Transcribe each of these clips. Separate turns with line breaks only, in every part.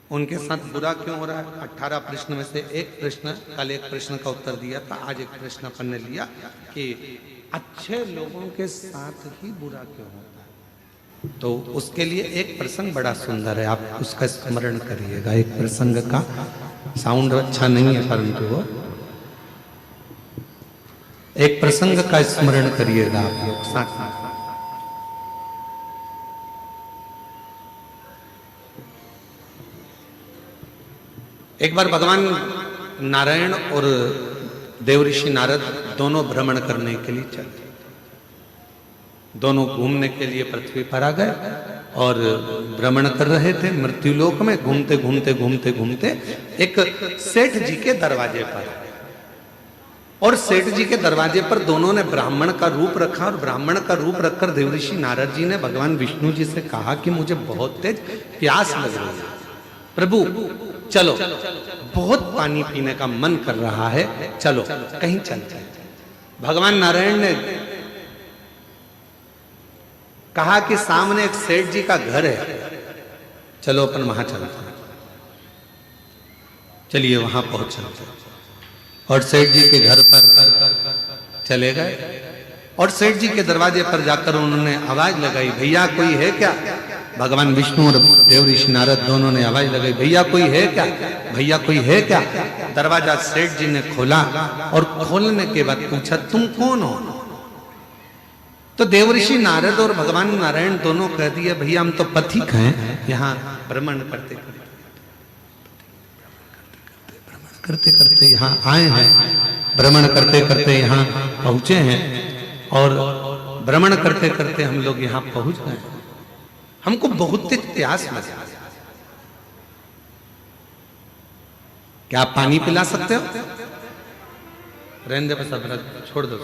उनके साथ बुरा क्यों हो रहा है? 18 प्रश्न में से एक प्रश्न, कल एक प्रश्न का उत्तर दिया था, आज एक प्रश्न अपन ने लिया कि अच्छे लोगों के साथ ही बुरा क्यों होता है। तो उसके लिए एक प्रसंग बड़ा सुंदर है, आप उसका स्मरण करिएगा। एक प्रसंग का साउंड अच्छा नहीं है परंतु वो एक प्रसंग का स्मरण करिएगा आप लोग साथ साथ। एक बार भगवान नारायण और देवऋषि नारद दोनों भ्रमण करने के लिए चले। दोनों घूमने के लिए पृथ्वी पर आ गए और भ्रमण कर रहे थे मृत्युलोक में। घूमते घूमते घूमते घूमते एक सेठ जी के दरवाजे पर, और सेठ जी के दरवाजे पर दोनों ने ब्राह्मण का रूप रखा, और ब्राह्मण का रूप रखकर देवऋषि नारद जी ने भगवान विष्णु जी से कहा कि मुझे बहुत तेज प्यास लग रही है, प्रभु चलो, बहुत पानी पीने का मन कर रहा है, चलो कहीं चलते हैं। भगवान नारायण ने कहा कि सामने एक सेठ जी का घर है, चलो अपन वहां चलते हैं। चलिए वहां पहुंच चलते हैं। और सेठ जी के घर पर चले गए और सेठ जी के दरवाजे पर जाकर उन्होंने आवाज लगाई, भैया कोई है क्या? भगवान विष्णु और देवऋषि नारद दोनों ने आवाज लगाई, भैया कोई है क्या, भैया कोई है क्या? दरवाजा सेठ जी ने खोला और खोलने के बाद पूछा, तुम कौन हो? तो देवऋषि नारद और भगवान नारायण दोनों कह दिए, भैया हम तो पथिक हैं, यहाँ भ्रमण करते करते करते यहाँ आए हैं, भ्रमण करते करते यहाँ पहुंचे हैं, और भ्रमण करते करते हम लोग यहाँ पहुंच गए। हमको बहुत तेज प्यास लगा, क्या आप पानी पिला सकते हो? रहने दे बस, अब छोड़ दो।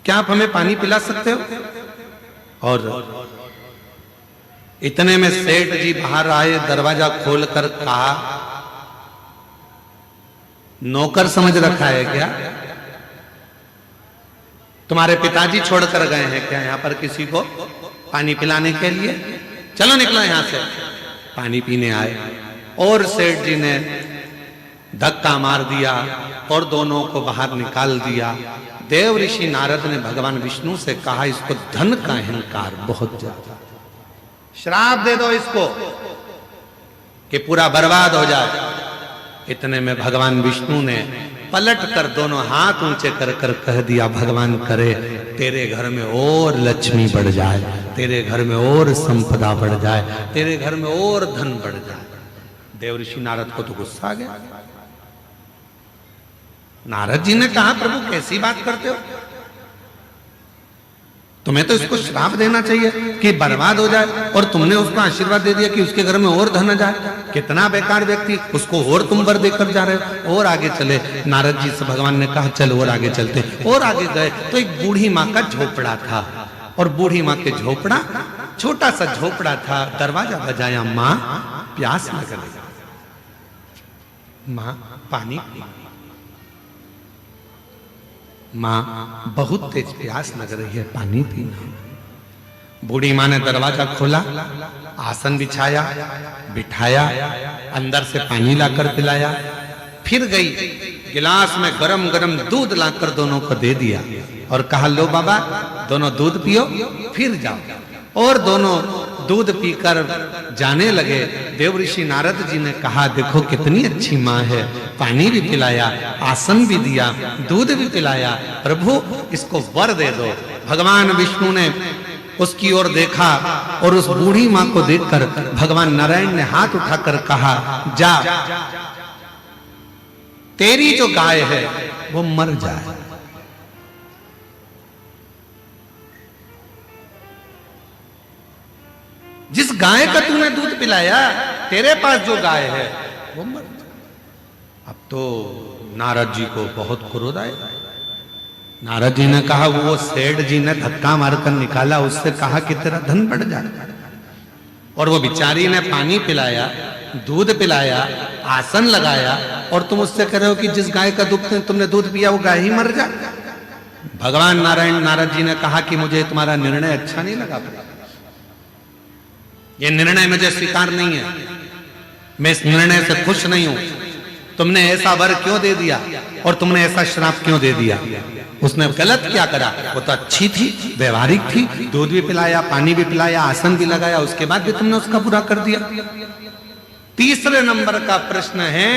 क्या आप हमें पानी पिला सकते हो? और इतने में सेठ जी बाहर आए, दरवाजा खोलकर कहा, नौकर समझ रखा है क्या? तुम्हारे पिताजी छोड़कर गए हैं क्या यहाँ पर किसी को पानी पिलाने के लिए? चलो निकलो यहाँ से। पानी पीने आए और सेठ जी ने धक्का मार दिया और दोनों को बाहर निकाल दिया। देवऋषि नारद ने भगवान विष्णु से कहा, इसको धन का अहंकार बहुत ज्यादा, श्राप दे दो इसको कि पूरा बर्बाद हो जाए। इतने में भगवान विष्णु ने पलट कर दोनों हाथ ऊंचे कर कर कह दिया, भगवान करे तेरे घर में और लक्ष्मी बढ़ जाए, तेरे घर में और संपदा बढ़ जाए, तेरे घर में और धन बढ़ जाए। देवऋषि नारद को तो गुस्सा आ गया। नारद जी ने कहा, प्रभु कैसी बात करते हो? तुम्हें तो इसको श्राप देना चाहिए कि बर्बाद हो जाए, और तुमने उसको आशीर्वाद दे दिया कि उसके घर में और धन आ जाए। कितना बेकार व्यक्ति, उसको और तुम वर देकर जा रहे हो। और आगे चले, नारद जी से भगवान ने कहा, चल और आगे चलते। और आगे गए तो एक बूढ़ी माँ का झोपड़ा था, और बूढ़ी माँ के झोपड़ा, छोटा सा झोपड़ा था। दरवाजा बजाया, माँ प्यास लग रही, माँ पानी, माँ बहुत तेज प्यास लग रही है, पानी पीना। बूढ़ी माँ ने दरवाजा खोला, आसन बिछाया, बिठाया, अंदर से पानी लाकर पिलाया, फिर गई गिलास में गरम गरम दूध लाकर दोनों को दे दिया और कहा, लो बाबा दोनों दूध पियो फिर जाओ। और दोनों दूध पीकर जाने लगे। देवऋषि नारद जी ने कहा, देखो कितनी अच्छी माँ है, पानी भी पिलाया, आसन भी दिया, दूध भी पिलाया, प्रभु इसको वर दे दो। भगवान विष्णु ने उसकी ओर देखा और उस बूढ़ी माँ को देखकर भगवान नारायण ने हाथ उठाकर कहा, जा तेरी जो गाय है वो मर जाए। जिस गाय का तूने दूध पिलाया, तेरे पास जो गाय है वो मर जाए। अब तो नारद जी को बहुत क्रोध आया। नारद जी ने कहा, वो सेठ जी ने धक्का मारकर निकाला, उससे कहा कि तेरा धन बढ़ जाए, और वो बिचारी ने पानी पिलाया, दूध पिलाया, आसन लगाया, और तुम उससे कह रहे हो कि जिस गाय का दूध तुमने दूध पिया वो गाय ही मर जाए। भगवान नारायण नारद जी ने कहा कि मुझे तुम्हारा निर्णय अच्छा नहीं लगा, ये निर्णय मुझे स्वीकार नहीं है, मैं इस निर्णय से खुश नहीं हूं। तुमने ऐसा वर क्यों दे दिया और तुमने ऐसा श्राप क्यों दे दिया? उसने गलत क्या करा? वो तो अच्छी थी, व्यवहारिक थी, दूध भी पिलाया, पानी भी पिलाया, आसन भी लगाया, उसके बाद भी तुमने उसका बुरा कर दिया। तीसरे नंबर का प्रश्न है,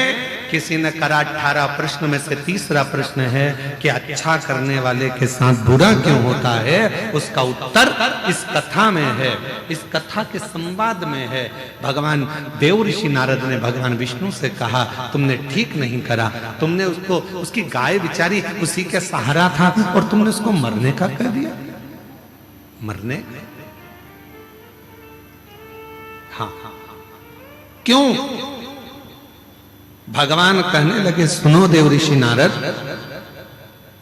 किसी ने करा 18 प्रश्न में से तीसरा प्रश्न है कि अच्छा करने वाले के साथ बुरा क्यों होता है? उसका उत्तर इस कथा में है, इस कथा के संवाद में है। भगवान देव ऋषि नारद ने भगवान विष्णु से कहा, तुमने ठीक नहीं करा, तुमने उसको, उसकी गाय बेचारी उसी के सहारा था और तुमने उसको मरने का कह दिया। मरने? हाँ, क्यों? भगवान कहने लगे, सुनो देव ऋषि नारद,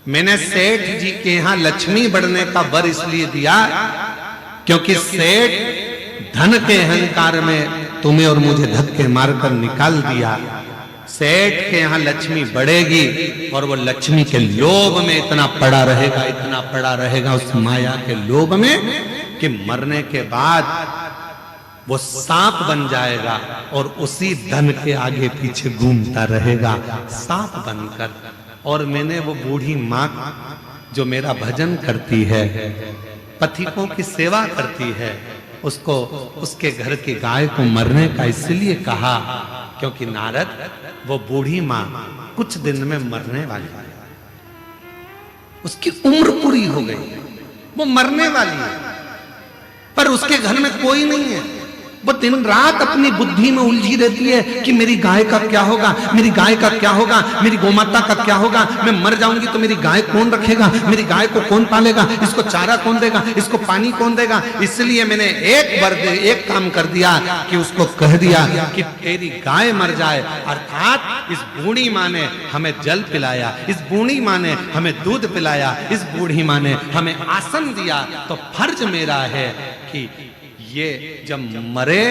मैंने सेठ जी के यहां लक्ष्मी बढ़ने का वर इसलिए दिया क्योंकि सेठ धन के अहंकार में तुम्हें और मुझे धक्के मारकर निकाल दिया। सेठ के यहां लक्ष्मी बढ़ेगी और वो लक्ष्मी के लोभ में इतना पड़ा रहेगा, इतना पड़ा रहेगा उस माया के लोभ में कि मरने के बाद वो सांप बन जाएगा और उसी धन के आगे पीछे घूमता रहेगा सांप बनकर। और मैंने वो बूढ़ी माँ जो मेरा भजन करती है, पथिकों की सेवा करती है, उसको, उसके घर की गाय को मरने का इसलिए कहा क्योंकि नारद, वो बूढ़ी माँ कुछ दिन में मरने वाली है, उसकी उम्र पूरी हो गई, वो मरने वाली है, पर उसके घर में कोई नहीं है। वो दिन रात अपनी बुद्धि में उलझी रहती है कि मेरी गाय का क्या होगा, मेरी गाय का क्या होगा, मेरी गोमाता का क्या होगा, मैं मर जाऊंगी तो मेरी गाय कौन रखेगा, मेरी गाय को कौन पालेगा, इसको चारा कौन देगा, इसको पानी कौन देगा। इसलिए मैंने एक काम कर दिया कि उसको कह दिया कि तेरी गाय मर जाए। अर्थात इस बूढ़ी माँ ने हमें जल पिलाया, इस बूढ़ी माँ ने हमें दूध पिलाया, इस बूढ़ी माँ ने हमें आसन दिया, तो फर्ज मेरा है कि ये जब मरे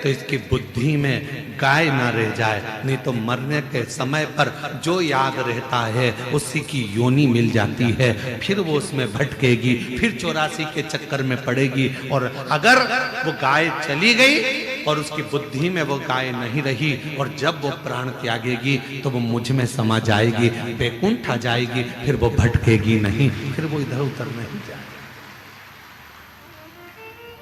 तो इसकी बुद्धि में गाय ना रह जाए, नहीं तो मरने के समय पर जो याद रहता है उसी की योनि मिल जाती है, फिर वो उसमें भटकेगी, फिर 84 के चक्कर में पड़ेगी। और अगर वो गाय चली गई और उसकी बुद्धि में वो गाय नहीं रही और जब वो प्राण त्यागेगी तो वो मुझ में समा जाएगी, बैकुंठ आ जाएगी, फिर वो भटकेगी नहीं, फिर वो इधर उधर नहीं जाएगी।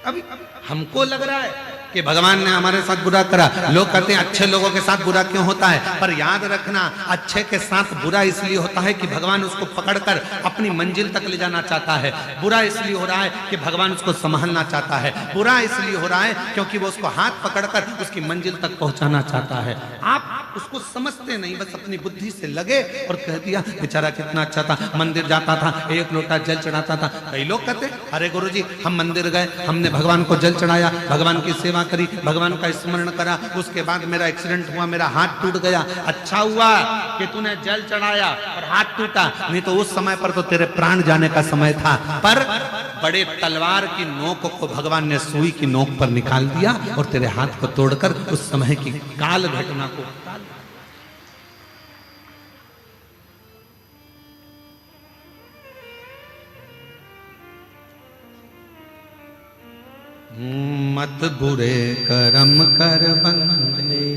अभी हमको लग रहा है कि भगवान ने हमारे साथ बुरा करा। लोग कहते हैं अच्छे लोगों के साथ बुरा क्यों होता है, पर याद रखना अच्छे के साथ बुरा इसलिए होता है कि भगवान उसको पकड़कर अपनी मंजिल तक ले जाना चाहता है। बुरा इसलिए हो रहा है कि भगवान उसको संभालना चाहता है। बुरा इसलिए हो रहा है क्योंकि वो उसको हाथ पकड़कर उसकी मंजिल तक पहुंचाना चाहता है। आप उसको समझते नहीं, बस अपनी बुद्धि से लगे और कह दिया बेचारा कितना अच्छा था, मंदिर जाता था, एक लोटा जल चढ़ाता था। कई लोग कहते अरे गुरुजी हम मंदिर गए, हमने भगवान को जल चढ़ाया, भगवान की सेवा करी, भगवान का स्मरण करा, उसके बाद मेरा एक्सीडेंट हुआ, मेरा हाथ टूट गया। अच्छा हुआ कि तूने जल चढ़ाया और हाथ टूटा, नहीं तो उस समय पर तो तेरे प्राण जाने का समय था। पर बड़े तलवार की नोक को भगवान ने सुई की नोक पर निकाल दिया और तेरे हाथ को तोड़कर उस समय की काल घटना को मत बुरे कर्म कर बंदे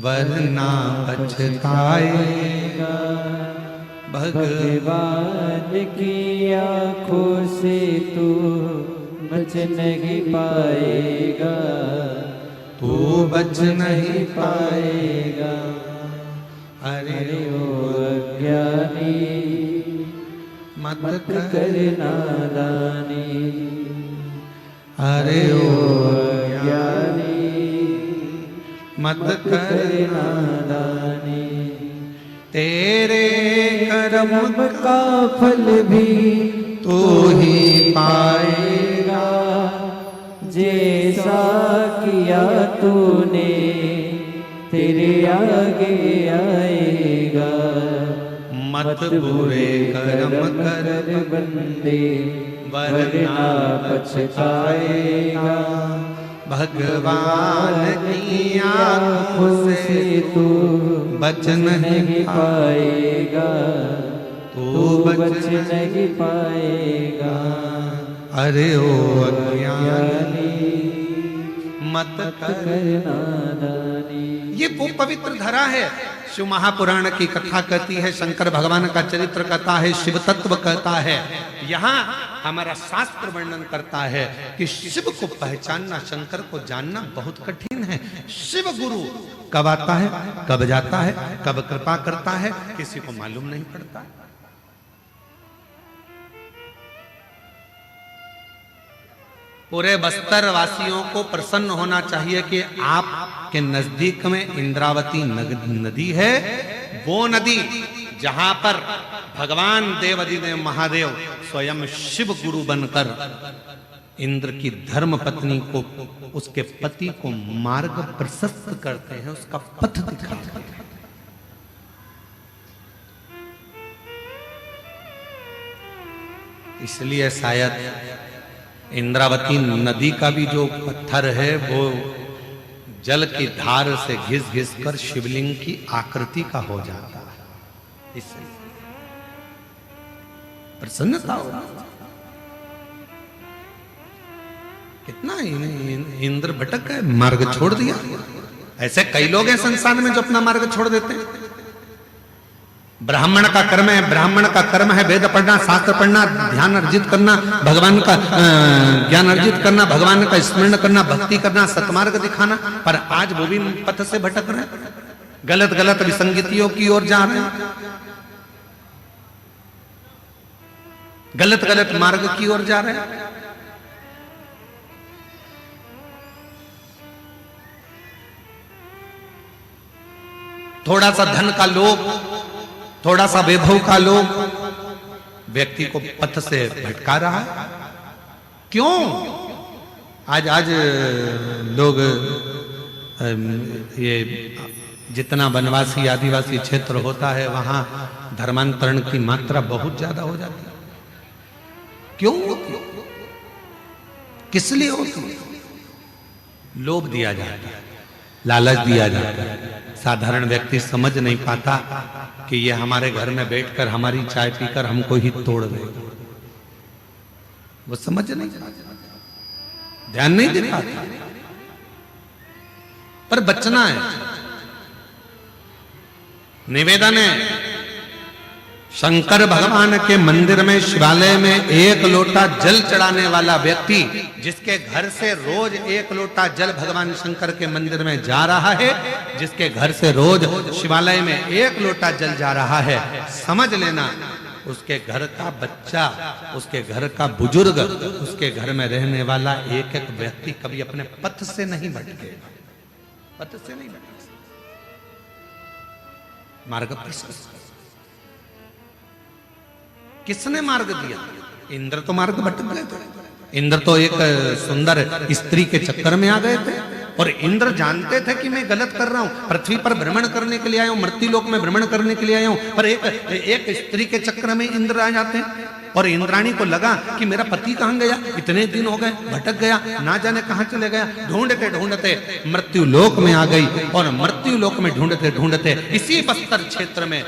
वरना पछताएगा। भगवान की आंखों से तू बच नहीं पाएगा, तू बच नहीं पाएगा। अरे ओ अज्ञानी मत कर नादानी, अरे ओ अज्ञानी मत कर नादानी। तेरे कर्म का फल भी तू ही पाएगा, जैसा किया तूने तेरे आगे आएगा। मत बुरे कर्म कर बंदे वरना पछताएगा। भगवान की आंखों से तू बच नहीं पाएगा, तू बच नहीं पाएगा। अरे ओ अज्ञानी मत करना दानी। ये वो पवित्र धरा है। शिव महापुराण की कथा कहती है, शंकर भगवान का चरित्र कहता है, शिव तत्व कहता है। यहाँ हमारा शास्त्र वर्णन करता है कि शिव को पहचानना, शंकर को जानना बहुत कठिन है। शिव गुरु कब आता है, कब जाता है, कब कृपा करता है, किसी को मालूम नहीं पड़ता। पूरे बस्तर वासियों को प्रसन्न होना चाहिए कि आपके नजदीक में इंद्रावती नदी है। वो नदी जहां पर भगवान देवाधिदेव महादेव स्वयं शिव गुरु बनकर इंद्र की धर्म पत्नी को, उसके पति को मार्ग प्रशस्त करते हैं, उसका पथ दिखाते हैं। इसलिए शायद इंद्रावती नदी का भी जो पत्थर है वो जल की धार से घिस घिस कर शिवलिंग की आकृति का हो जाता है। इससे प्रसन्नता हो। कितना इंद्र भटक गए, मार्ग छोड़ दिया। ऐसे कई लोग हैं संसार में जो अपना मार्ग छोड़ देते हैं। ब्राह्मण का कर्म है, ब्राह्मण का कर्म है वेद पढ़ना, शास्त्र पढ़ना, ध्यान अर्जित करना, भगवान का ज्ञान अर्जित करना, भगवान का स्मरण करना, भक्ति करना, सतमार्ग दिखाना। पर आज वो भी पथ से भटक रहे हैं, गलत गलत विसंगतियों की ओर जा रहे हैं, गलत गलत मार्ग की ओर जा रहे हैं। थोड़ा सा धन का लोभ, थोड़ा सा वैभव का लोभ व्यक्ति को पथ से भटका रहा है। क्यों? आज लोग ये जितना वनवासी आदिवासी क्षेत्र होता है वहां धर्मांतरण की मात्रा बहुत ज्यादा हो जाती है। क्यों होती? किस लिए होती? लोभ दिया जाता है, लालच दिया जाता है। साधारण व्यक्ति समझ नहीं पाता कि ये हमारे घर में बैठकर हमारी चाय पीकर हमको ही तोड़ देगा। वो समझ नहीं पाता, ध्यान नहीं दे पाता। पर बचना है। निवेदन है, शंकर भगवान के मंदिर में, शिवालय में एक लोटा जल चढ़ाने वाला व्यक्ति, जिसके घर से रोज एक लोटा जल भगवान शंकर के मंदिर में जा रहा है, जिसके घर से रोज शिवालय में एक लोटा जल जा रहा है, समझ लेना उसके घर का बच्चा, उसके घर का बुजुर्ग, उसके घर में रहने वाला एक एक व्यक्ति कभी अपने पथ से नहीं भटकेगा। पथ से नहीं भटकेगा, मार्ग प्रशस्त। किसने मार्ग दिया? इंद्र तो मार्ग भटक गए थे। इंद्र तो एक सुंदर स्त्री के चक्कर में आ गए थे और इंद्र जानते थे कि मैं गलत कर रहा हूं। पृथ्वी पर भ्रमण करने के लिए आया हूं, मृत्युलोक में भ्रमण करने के लिए आया हूं, पर एक स्त्री के चक्कर में इंद्र आ जाते हैं। और इंद्राणी को लगा कि मेरा पति कहां गया, इतने दिन हो गए, भटक गया, ना जाने कहां चले गया। ढूंढते ढूंढते मृत्युलोक में आ गई और मृत्युलोक में ढूंढते ढूंढते इसी बस्तर क्षेत्र में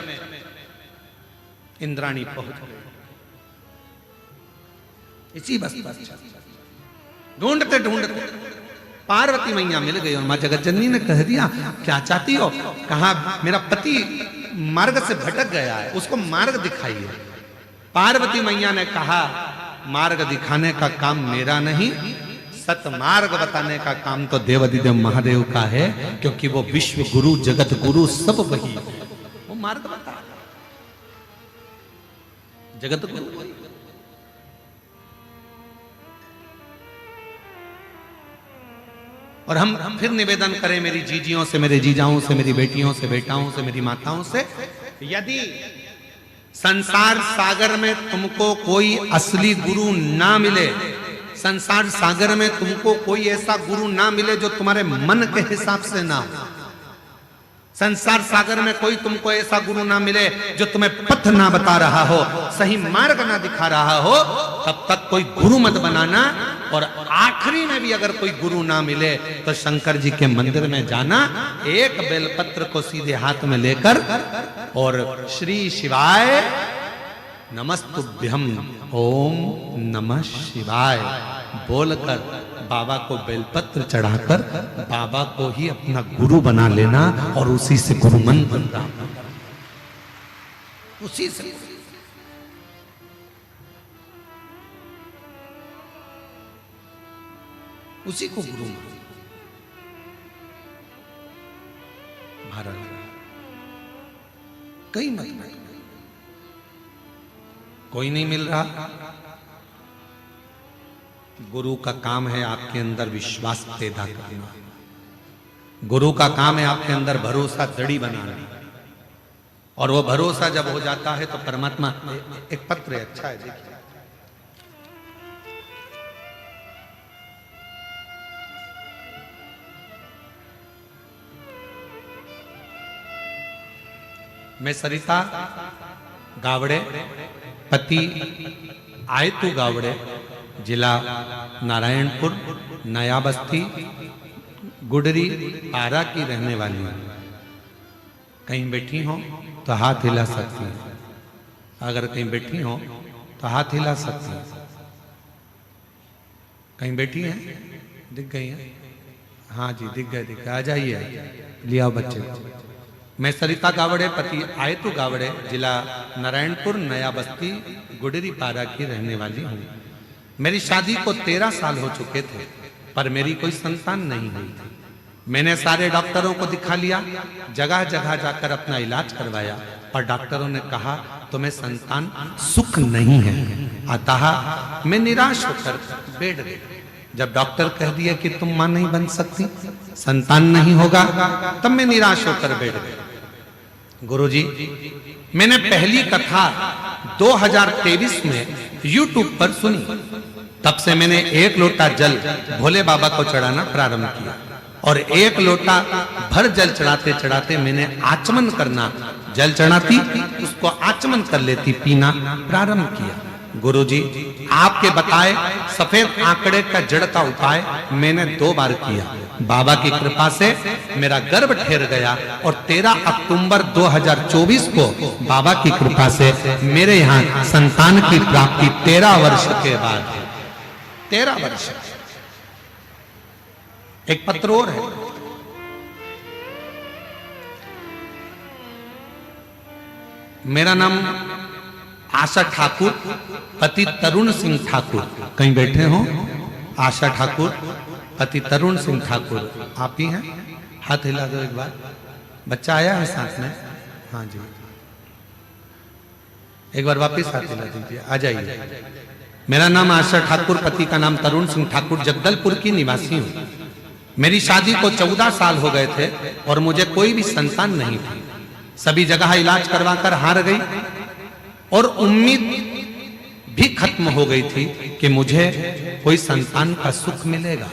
इंद्राणी पहुंच गई। इसी बस्तर ढूंढते ढूंढते पार्वती मैया मिल गई और मां जगतजननी ने कह दिया, क्या चाहती हो? कहा मेरा पति मार्ग से भटक गया है, उसको मार्ग दिखाइए। पार्वती मैया ने कहा, मार्ग दिखाने का काम मेरा नहीं, सतमार्ग बताने का काम तो देवाधिदेव महादेव का है, क्योंकि वो विश्व गुरु, जगत गुरु सब वही है। वो मार्ग बता, जगत गुरु। और हम फिर निवेदन करें मेरी जीजियों से, मेरे जीजाओं से, मेरी बेटियों से, बेटाओं से, मेरी माताओं से, यदि संसार सागर में तुमको कोई असली गुरु ना मिले, संसार सागर में तुमको कोई ऐसा गुरु ना मिले जो तुम्हारे मन के हिसाब से ना हो, संसार सागर में कोई तुमको ऐसा गुरु ना मिले जो तुम्हें पथ ना बता रहा हो, सही मार्ग ना दिखा रहा हो, तब तक कोई गुरु मत बनाना। और आखिरी में भी अगर कोई गुरु ना मिले तो शंकर जी के मंदिर में जाना, एक बेलपत्र को सीधे हाथ में लेकर और श्री शिवाय नमस्तुभ्यम ओम नमः शिवाय बोलकर बाबा को बेलपत्र चढ़ाकर बाबा को ही अपना गुरु बना लेना और उसी से गुरु मंत्र प्राप्त करना, उसी से उसी को गुरु मान। भारत कई मत कोई नहीं मिल रहा। गुरु का काम है आपके अंदर विश्वास पैदा करना, गुरु का काम है आपके अंदर भरोसा दड़ी बनाना, और वो भरोसा जब हो जाता है तो परमात्मा। एक पत्र है, अच्छा है, देखिए। मैं सरिता गावड़े, पति आयतु गावड़े, जिला नारायणपुर, नया बस्ती, गुडरी पारा की रहने वाली हूं। कहीं बैठी हो तो हाथ हिला सकती है, अगर कहीं बैठी हो तो हाथ हिला सकती है। कहीं बैठी है, दिख गई है? हाँ जी, दिख गए, आ जाइए, लिया बच्चे। मैं सरिता गावड़े, पति आयतु गावड़े, जिला नारायणपुर, नया बस्ती, गुडरी पारा की रहने वाली हूँ। मेरी शादी को 13 साल हो चुके थे, पर मेरी कोई संतान नहीं हुई थी। मैंने सारे डॉक्टरों को दिखा लिया, जगह जगह जाकर अपना इलाज करवाया, पर डॉक्टरों ने कहा तुम्हें संतान सुख नहीं है। अतः मैं निराश होकर बैठ गई। जब डॉक्टर कह दिया कि तुम मां नहीं बन सकती, संतान नहीं होगा, तब मैं निराश होकर बैठ गई। गुरुजी, मैंने पहली कथा 2023 में YouTube पर सुनी। तब से मैंने 1 लोटा जल भोले बाबा को चढ़ाना प्रारंभ किया, और 1 लोटा भर जल चढ़ाते चढ़ाते मैंने आचमन करना, जल चढ़ाती उसको आचमन कर लेती, पीना प्रारंभ किया। गुरुजी, आपके बताए सफेद आंकड़े का जड़ का उपाय मैंने 2 बार किया। बाबा की कृपा से मेरा गर्भ ठहर गया, और 13 अक्टूबर 2024 को बाबा की कृपा से मेरे यहाँ संतान की प्राप्ति 13 वर्ष के बाद। 13 वर्ष। एक पत्र और है, मेरा नाम आशा ठाकुर, पति तरुण सिंह ठाकुर। कहीं बैठे हो? आशा ठाकुर, पति तरुण सिंह ठाकुर, आप ही हैं? हाथ हिला दो एक बार। बच्चा आया है साथ में? हाँ जी, एक बार वापस हाथ हिला दीजिए, आ जाइए। मेरा नाम आशा ठाकुर, पति का नाम तरुण सिंह ठाकुर, जगदलपुर की निवासी हूँ। मेरी शादी को 14 साल हो गए थे और मुझे कोई भी संतान नहीं थी। सभी जगह इलाज करवाकर हार गई, और उम्मीद भी खत्म हो गई थी कि मुझे कोई संतान का सुख मिलेगा।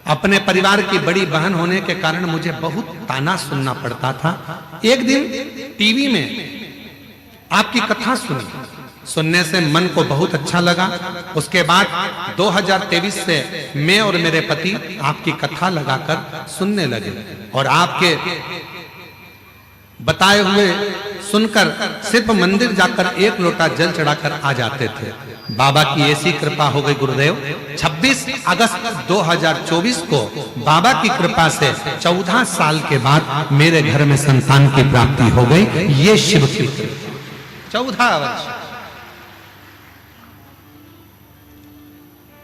अपने परिवार की बड़ी बहन होने के कारण मुझे बहुत ताना सुनना पड़ता था। एक दिन टीवी में आपकी कथा सुनी, सुनने से मन को बहुत अच्छा लगा। उसके बाद 2023 से मैं और मेरे पति आपकी कथा लगाकर सुनने लगे, और आपके बताए हुए सुनकर सिर्फ मंदिर जाकर 1 लोटा जल चढ़ाकर आ जाते थे। बाबा की ऐसी कृपा हो गई गुरुदेव, 26 अगस्त 2024 को बाबा की कृपा से 14 साल के बाद मेरे घर में संतान की प्राप्ति हो गई। ये शिव की 14 वर्ष।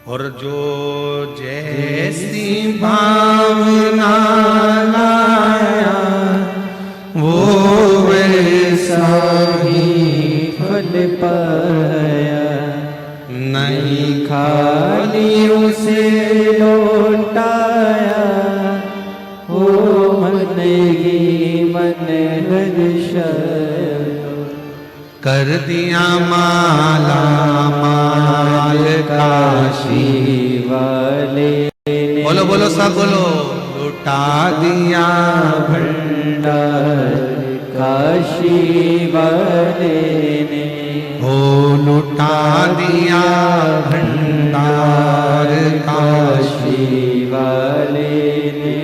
और जो जैसी भावना लाया वो वैसा ही
फल पाया,
नहीं
खाली उसे लौटाया। ओ मन ही मन हर्ष
कर दिया माला माल काशी
वाले।
बोलो बोलो सब बोलो। लुटा दिया
भंडार काशी वाले ने।
हो लुटा दिया भंडार
काशी वाले ने।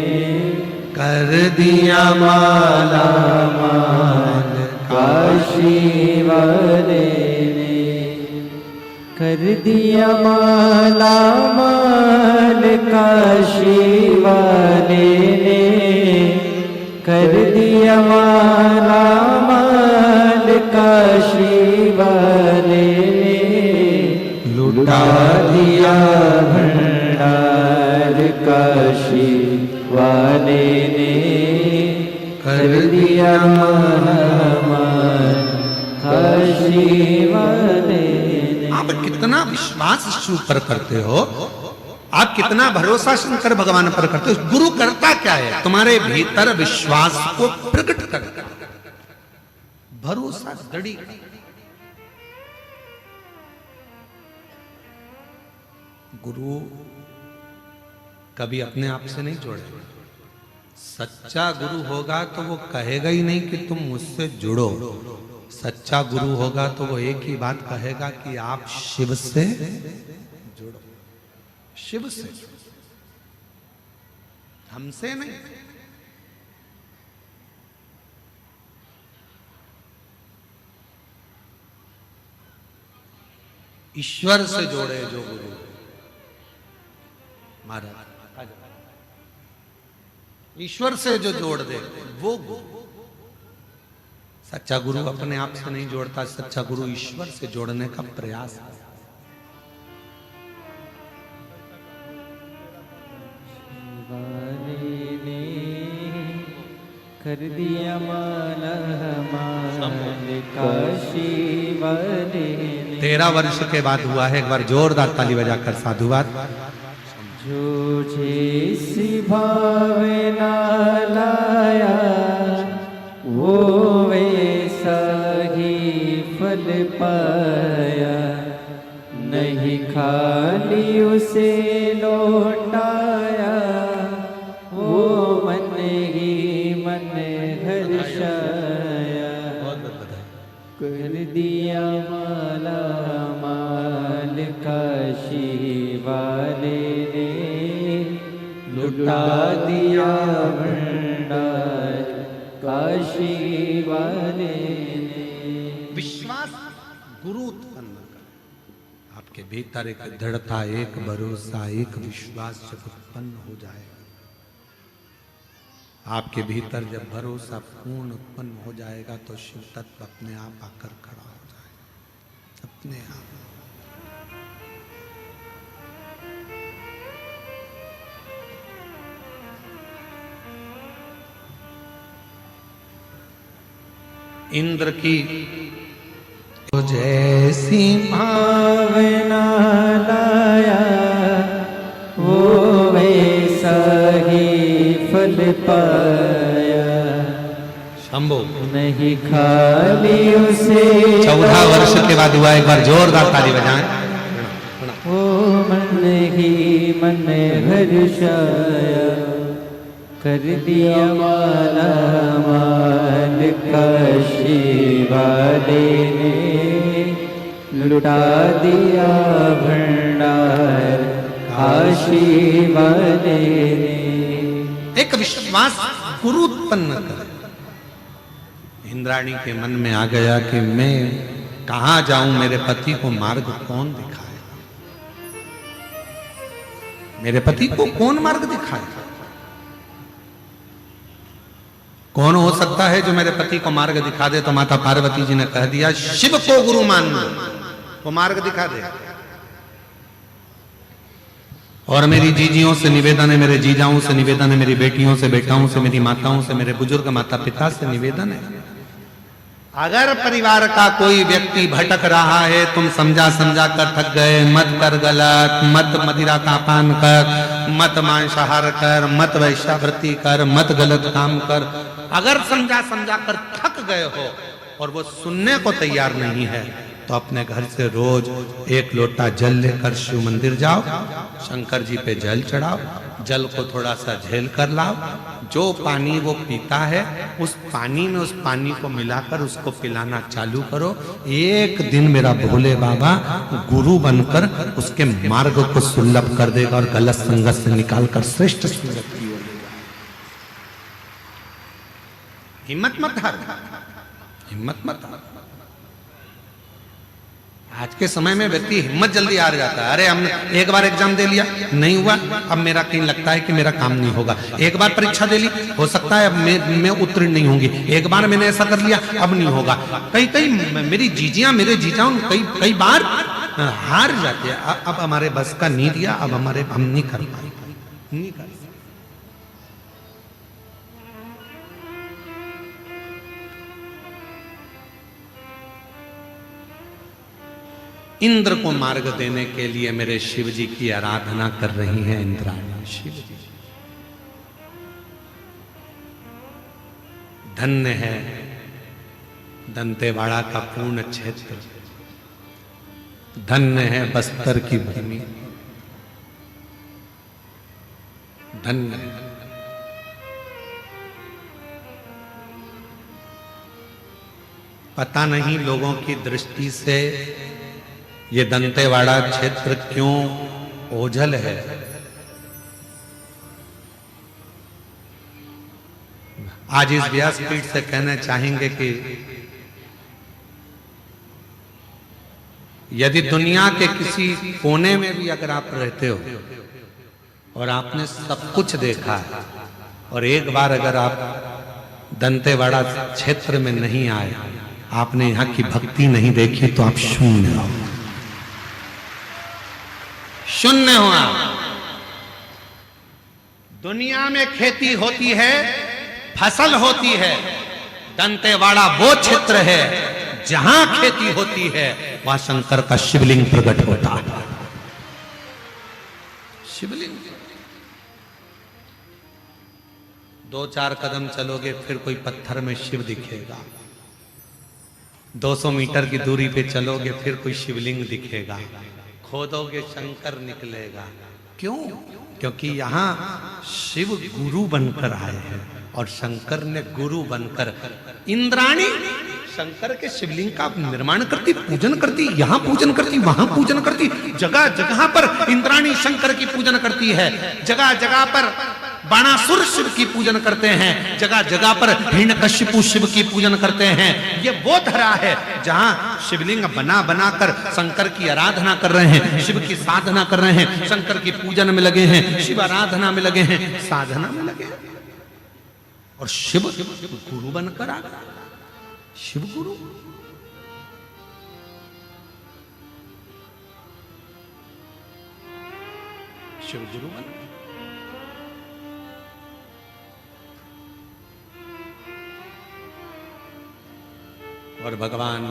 कर दिया माला माल
काशी वाले ने। कर दिया माला माल काशी वाले ने, कर दिया माला माल काशी वाले ने, लुटा दिया भंडार काशी वाले ने, कर दिया माला माल काशी वाले ने।
आप कितना विश्वास शिव पर करते हो, आप कितना भरोसा शंकर भगवान पर करते हो। गुरु करता क्या है, तुम्हारे भीतर विश्वास को प्रकट करता है, भरोसा दृढ़। गुरु कभी अपने आप से नहीं जोड़ेगा। सच्चा गुरु होगा तो वो कहेगा ही नहीं कि तुम मुझसे जुड़ो। सच्चा गुरु होगा तो वो एक ही बात कहेगा कि आप शिव से जुड़ो, शिव से, हमसे नहीं। ईश्वर से जोड़े जो गुरु महाराज, ईश्वर से जो जोड़ दे वो गुरु। सच्चा गुरु अपने आप से नहीं जोड़ता, सच्चा गुरु ईश्वर से जोड़ने का प्रयास है।
कर दिया माला माल काशी वाले ने।
13 वर्ष के बाद हुआ है। एक बार जोरदार ताली बजाकर साधुवाद।
जो जैसी भावना लाया वो वैसा ही फल पाया, नहीं खाली उसे लौटाया, वो मन ही मन हर्षाया। कर दिया माला माल काशी वाले ने, लुटा दिया भंडार काशी वाले ने।
विश्वास गुरु उत्पन्न कर, आपके भीतर एक दृढ़ता, एक भरोसा, एक विश्वास जब उत्पन्न हो जाएगा, आपके भीतर जब भरोसा पूर्ण उत्पन्न हो जाएगा तो शिव तत्व अपने आप आकर खड़ा हो जाएगा, अपने आप। इंद्र की जैसी
भावना लाया वो वैसा ही फल पाया,
शंभो
नहीं खाली उसे
14 वर्ष के बाद हुआ। एक बार जोरदार ताली बजाएं।
वो मन ही मन हर्षाया, कर दिया माला माल काशी वाले ने, लुटा दिया भंडार काशी वाले ने।
एक विश्वास गुरु उत्पन्न कर। इंद्राणी के मन में आ गया कि मैं कहां जाऊं, मेरे पति को मार्ग कौन दिखाएगा, मेरे पति को कौन मार्ग दिखाएगा। कौन हो सकता है जो मेरे पति को मार्ग दिखा दे। तो माता पार्वती जी ने कह दिया शिव को गुरु मान लो, वो मार्ग दिखा दे। और मेरी जीजियों से निवेदन है, मेरे जीजाओं से निवेदन है, मेरी बेटियों से, बेटाओं से, मेरी माताओं से, मेरे बुजुर्ग माता पिता से निवेदन है, अगर परिवार का कोई व्यक्ति भटक रहा है, तुम समझा समझा कर थक गए, मत कर गलत, मत मदिरा का पान कर, मत मांसाहार कर, मत वैश्यावृत्ति कर, मत गलत काम कर। अगर समझा समझा कर थक गए हो और वो सुनने को तैयार नहीं है, तो अपने घर से रोज 1 लोटा जल लेकर शिव मंदिर जाओ, शंकर जी पे जल चढ़ाओ, जल को थोड़ा सा झेल कर लाओ। जो पानी वो पीता है उस पानी में उस पानी को मिलाकर उसको पिलाना चालू करो। एक दिन मेरा भोले बाबा गुरु बनकर उसके मार्ग को सुलभ कर देगा और गलत संगत से निकालकर श्रेष्ठ संगत की ओर लेगा। हिम्मत मत हार, हिम्मत मत हार। आज के समय में व्यक्ति हिम्मत जल्दी हार जाता है। अरे हमने एक बार एग्जाम दे लिया, नहीं हुआ, अब मेरा कहीं लगता है कि मेरा काम नहीं होगा। एक बार परीक्षा दे ली, हो सकता है अब मैं उत्तीर्ण नहीं होंगी। एक बार मैंने ऐसा कर लिया, अब नहीं होगा। कई मेरी जीजियां मेरे जीजा कई बार हार जाते हैं। अब हमारे बस का नहीं दिया, अब हम नहीं कर पाए, नहीं कर। इंद्र को मार्ग देने के लिए मेरे शिव जी की आराधना कर रही हैं इंद्राणी। शिव जी धन्य है दंतेवाड़ा का पूर्ण क्षेत्र, धन्य है बस्तर की भूमि, धन्य है। पता नहीं लोगों की दृष्टि से ये दंतेवाड़ा क्षेत्र क्यों ओझल है। आज इस व्यासपीठ से कहना चाहेंगे कि यदि दुनिया के किसी कोने में भी अगर आप रहते हो और आपने सब कुछ देखा है और एक बार अगर आप दंतेवाड़ा क्षेत्र में नहीं आए, आपने यहाँ की भक्ति नहीं देखी, तो आप शून्य हो, शून्य हो आप। दुनिया में खेती होती है, फसल होती है, दंतेवाड़ा वो क्षेत्र है जहां खेती होती है, वहां शंकर का शिवलिंग प्रकट होता है। शिवलिंग 2-4 कदम चलोगे फिर कोई पत्थर में शिव दिखेगा, 200 मीटर की दूरी पे चलोगे फिर कोई शिवलिंग दिखेगा, खोदोगे शंकर निकलेगा। क्यों? क्योंकि यहाँ शिव गुरु बनकर आए हैं और शंकर ने गुरु बनकर, इंद्राणी शंकर के शिवलिंग का निर्माण करती, पूजन करती, यहाँ पूजन करती, वहां पूजन करती, जगह जगह पर इंद्राणी शंकर की पूजन करती है। जगह जगह पर बाणासुर शिव की पूजन करते हैं, जगह जगह पर हिरण्यकशिपु शिव की पूजन करते हैं। ये वो धरा है जहां शिवलिंग बना बना कर शंकर की आराधना कर रहे हैं, शिव की साधना कर रहे हैं, शंकर की पूजन में लगे हैं, शिव आराधना में लगे हैं, साधना में लगे हैं। और शिव गुरु बनकर आ गया, शिव गुरु। शिव गुरु बन और भगवान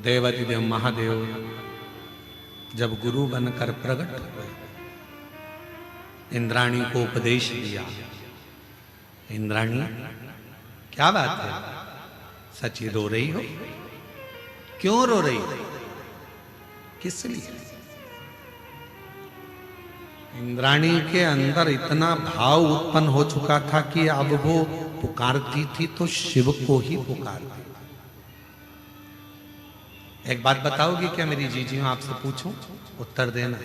देवाधिदेव महादेव जब गुरु बनकर प्रकट हुए, इंद्राणी को उपदेश दिया। इंद्राणी क्या बात है, सच रो रही हो? क्यों रो रही हो? किस लिए? इंद्राणी के अंदर इतना भाव उत्पन्न हो चुका था कि अब वो पुकारती थी तो शिव को ही पुकारती। एक बात बताओगी क्या मेरी जीजियों, आपसे पूछूं, उत्तर देना।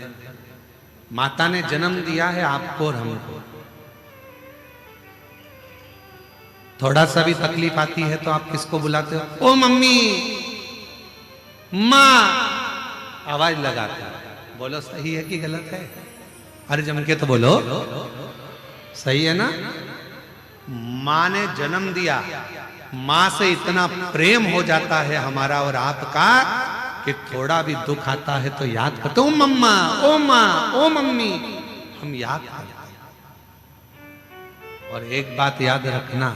माता ने जन्म दिया है आपको और हमको, थोड़ा सा भी तकलीफ आती है तो आप किसको बुलाते हो? ओ मम्मी, माँ, आवाज लगाते हो। बोलो सही है कि गलत है? अरे जम के तो बोलो, सही है ना? माँ ने जन्म दिया, माँ से इतना प्रेम हो जाता है हमारा और आपका कि थोड़ा भी दुख आता है तो याद करते हो, मम्मा, ओ माँ, ओ मम्मी, हम याद करते हैं। और एक बात याद रखना,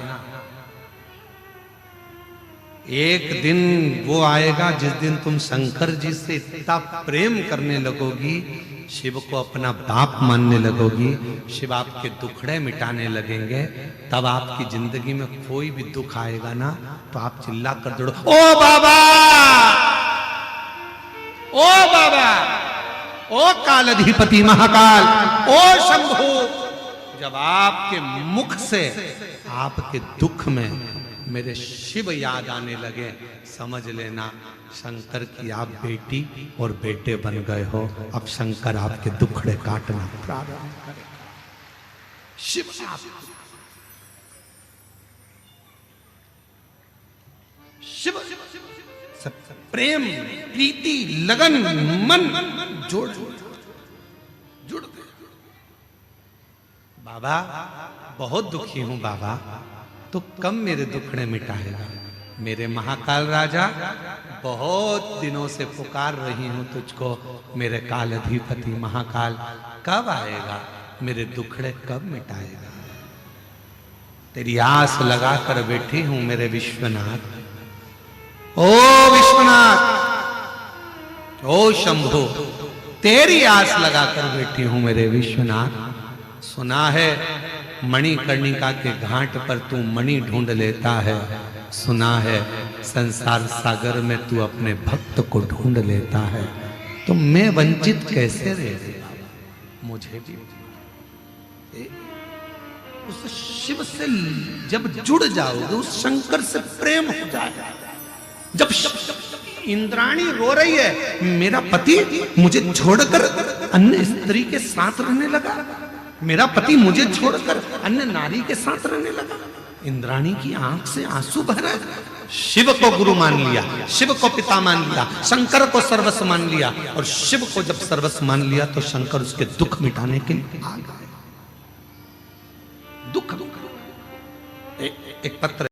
एक दिन वो आएगा जिस दिन तुम शंकर जी से इतना प्रेम करने लगोगी, शिव को अपना बाप मानने लगोगी, शिव आपके दुखड़े मिटाने लगेंगे, तब आपकी जिंदगी में कोई भी दुख आएगा ना तो आप चिल्ला कर दौड़ो, ओ बाबा, ओ बाबा, ओ कालाधिपति महाकाल, ओ शंभु। जब आपके मुख से आपके दुख में मेरे शिव याद आने लगे, समझ लेना शंकर की आप बेटी और बेटे बन गए हो। अब शंकर आपके दुखड़े काटना प्रारंभ करेगा। शिव शिव सबसे प्रेम, प्रीति, लगन, मन जोड़ जुड़ गए। बाबा बहुत दुखी हूं बाबा, तो कब मेरे दुखड़े मिटाएगा? मेरे महाकाल राजा बहुत दिनों से पुकार रही हूं तुझको, मेरे काल अधिपति महाकाल कब आएगा? मेरे दुखड़े कब मिटाएगा? तेरी आस लगाकर बैठी हूं मेरे विश्वनाथ। ओ विश्वनाथ, ओ शंभु, तेरी आस लगाकर बैठी हूं मेरे विश्वनाथ। सुना है मणिकर्णिका के घाट पर तू मणि ढूंढ लेता है, सुना है संसार सागर में तू अपने भक्त को ढूंढ लेता है, तो मैं वंचित कैसे रह? मुझे भी उस शिव से जब जुड़ जाओगे, उस शंकर से प्रेम हो जाएगा। जब इंद्राणी रो रही है, मेरा पति मुझे छोड़कर अन्य स्त्री के साथ रहने लगा, मेरा पति मुझे छोड़कर अन्य नारी के साथ रहने लगा, इंद्राणी की आंख से आंसू बह रहे। शिव को गुरु मान लिया, शिव को पिता मान लिया, शंकर को सर्वस्व मान लिया, और शिव को जब सर्वस्व मान लिया तो शंकर उसके दुख मिटाने के लिए आ गए। दुख एक पत्र